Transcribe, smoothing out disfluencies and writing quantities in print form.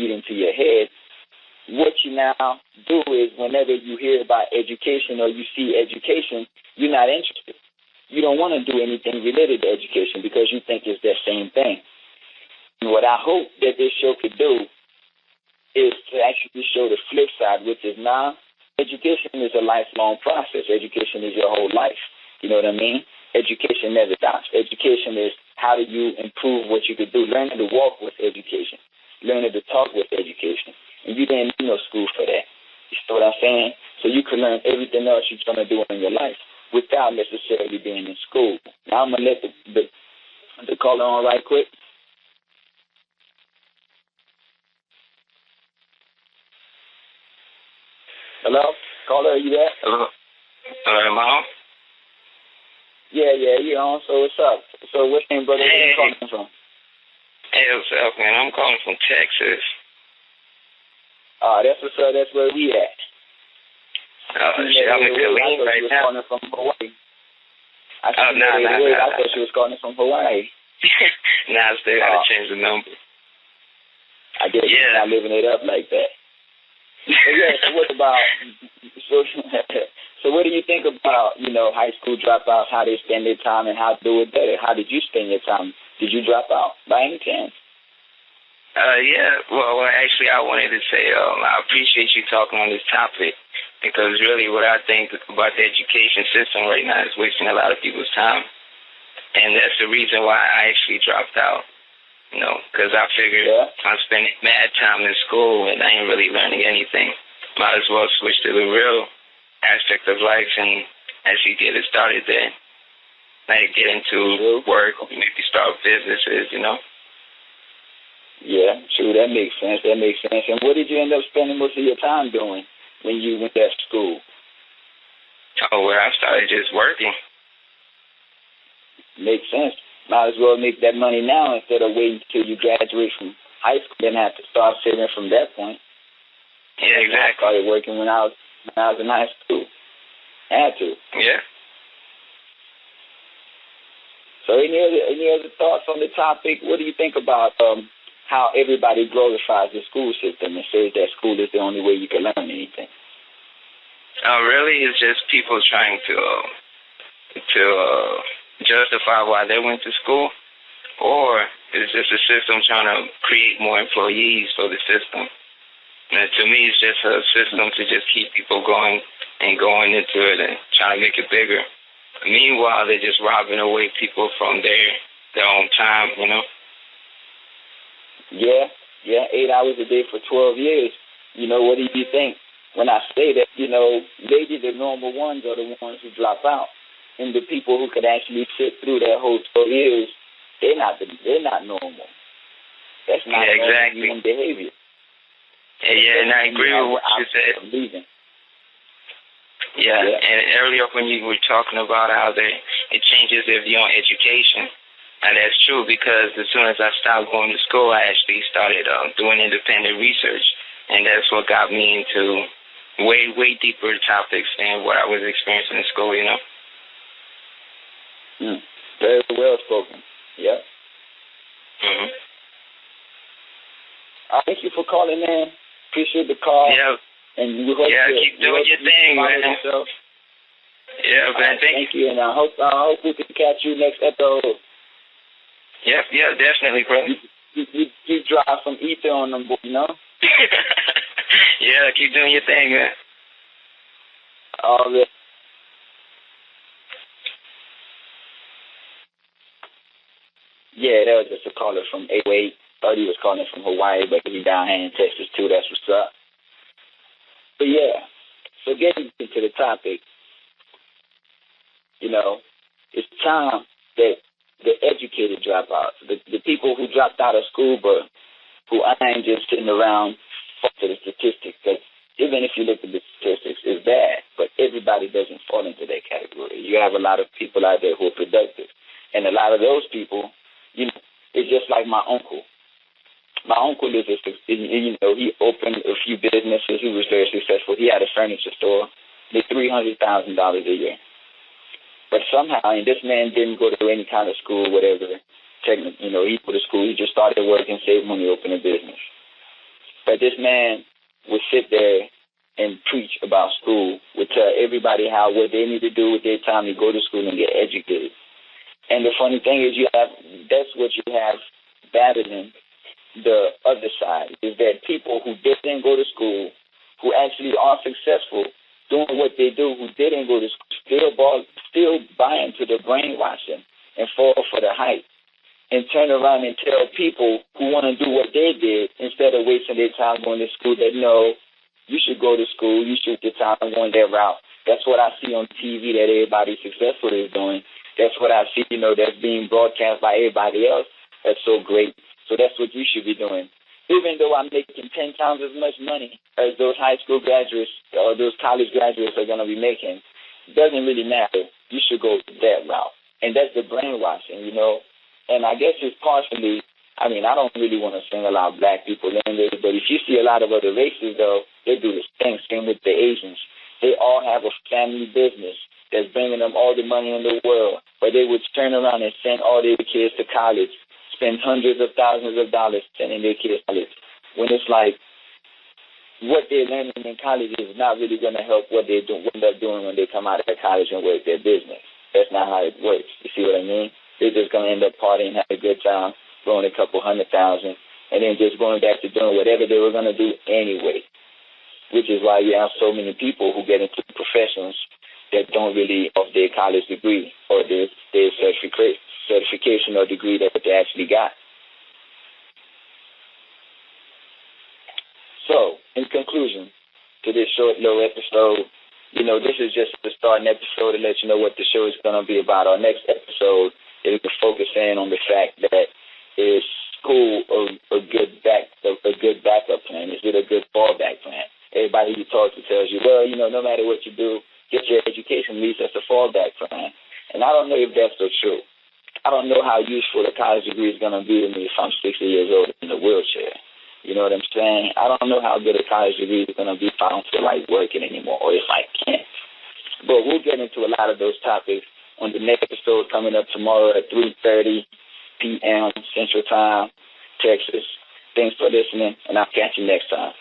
beat into your head, what you now do is whenever you hear about education or you see education, you're not interested. You don't want to do anything related to education because you think it's that same thing. And what I hope that this show could do is to actually show the flip side, which is now education is a lifelong process. Education is your whole life. You know what I mean? Education never stops. Education is how do you improve what you could do. Learning to walk with education. Learning to talk with education. And you didn't need no school for that. You know what I'm saying? So you can learn everything else you're trying to do in your life without necessarily being in school. Now I'm going to let the caller on right quick. Hello? Caller, are you there? Hello? Am I on? Yeah, you're on. So what's up? So what's your name, brother? Where you calling from? Hey, what's up, man? I'm calling from Texas. That's what's up. That's where we at. Shit, I'm in Killeen right now. Calling from Hawaii. I thought she was calling from Hawaii. Nah, I still gotta change the number. I guess you're not living it up like that. So what about so what do you think about, high school dropouts, how they spend their time and how to do it better? How did you spend your time? Did you drop out by any chance? Well, actually, I wanted to say I appreciate you talking on this topic because really what I think about the education system right now is wasting a lot of people's time. And that's the reason why I actually dropped out, because I figured I'm spending mad time in school and I ain't really learning anything. Might as well switch to the real aspect of life and actually get it started there. Like get into work, maybe start businesses, Yeah, true. That makes sense. And what did you end up spending most of your time doing when you went to school? Oh, well, I started just working. Makes sense. Might as well make that money now instead of waiting until you graduate from high school. Then have to start saving from that point. Yeah, exactly. I started working when I was in high school. I had to. Yeah. So any other thoughts on the topic? What do you think about how everybody glorifies the school system and says that school is the only way you can learn anything? Really, it's just people trying to justify why they went to school, or it's just a system trying to create more employees for the system. And to me, it's just a system to just keep people going into it and trying to make it bigger. Meanwhile, they're just robbing away people from their own time, Yeah, 8 hours a day for 12 years. What do you think when I say that, maybe the normal ones are the ones who drop out. And the people who could actually sit through that whole 12 years, they're not normal. That's not exactly. Human behavior. Yeah, and I agree with what you said. Yeah, and earlier when you were talking about how it changes their view on education, and that's true because as soon as I stopped going to school, I actually started doing independent research, and that's what got me into way, way deeper topics than what I was experiencing in school, Very well spoken. Yeah. Mm-hmm. Thank you for calling in. Appreciate the call. Yeah. And we hope keep doing your thing, man. Yourself. Yeah, man. Thank you. And I hope we can catch you next episode. Yeah, definitely, bro. You drive some ether on them, Yeah, keep doing your thing, man. All right. Yeah, that was just a caller from 808. Thought he was calling from Hawaii, but he's down here in Texas, too. That's what's up. But, yeah, so getting into the topic, it's time that the educated dropouts, the people who dropped out of school but who ain't just sitting around to the statistics, because even if you look at the statistics, it's bad, but everybody doesn't fall into that category. You have a lot of people out there who are productive, and a lot of those people, it's just like my uncle. My uncle is he opened a few businesses. He was very successful. He had a furniture store, made $300,000 a year. But somehow, and this man didn't go to any kind of school, whatever. He go to school. He just started working, saved money, opened a business. But this man would sit there and preach about school, would tell everybody what they need to do with their time to go to school and get educated. And the funny thing is that's what you have battling the other side, is that people who didn't go to school, who actually are successful doing what they do, who didn't go to school, still buy into the brainwashing and fall for the hype, and turn around and tell people who want to do what they did, instead of wasting their time going to school, that no, you should go to school, you should get time going their route. That's what I see on TV that everybody successful is doing. That's what I see, that's being broadcast by everybody else. That's so great. So that's what you should be doing. Even though I'm making 10 times as much money as those high school graduates or those college graduates are going to be making, it doesn't really matter. You should go that route. And that's the brainwashing, And I guess it's partially, I don't really want to single out black people in there, but if you see a lot of other races, though, they do the same with the Asians. They all have a family business that's bringing them all the money in the world, but they would turn around and send all their kids to college, spend hundreds of thousands of dollars sending their kids to college, when it's like what they're learning in college is not really going to help what they're doing when they come out of college and work their business. That's not how it works. You see what I mean? They're just going to end up partying, have a good time, throwing a couple $100,000, and then just going back to doing whatever they were going to do anyway, which is why you have so many people who get into professions that don't really have their college degree or their certification or degree that they actually got. So, in conclusion to this short little episode, this is just the starting episode to let you know what the show is going to be about. Our next episode is to focus in on the fact that is school a good backup plan? Is it a good fallback plan? Everybody you talk to tells you, well, no matter what you do, get your education, at least that's a fallback plan. And I don't know if that's so true. I don't know how useful a college degree is going to be to me if I'm 60 years old in a wheelchair. You know what I'm saying? I don't know how good a college degree is going to be if I don't feel like working anymore, or if I can't. But we'll get into a lot of those topics on the next episode coming up tomorrow at 3:30 p.m. Central Time, Texas. Thanks for listening, and I'll catch you next time.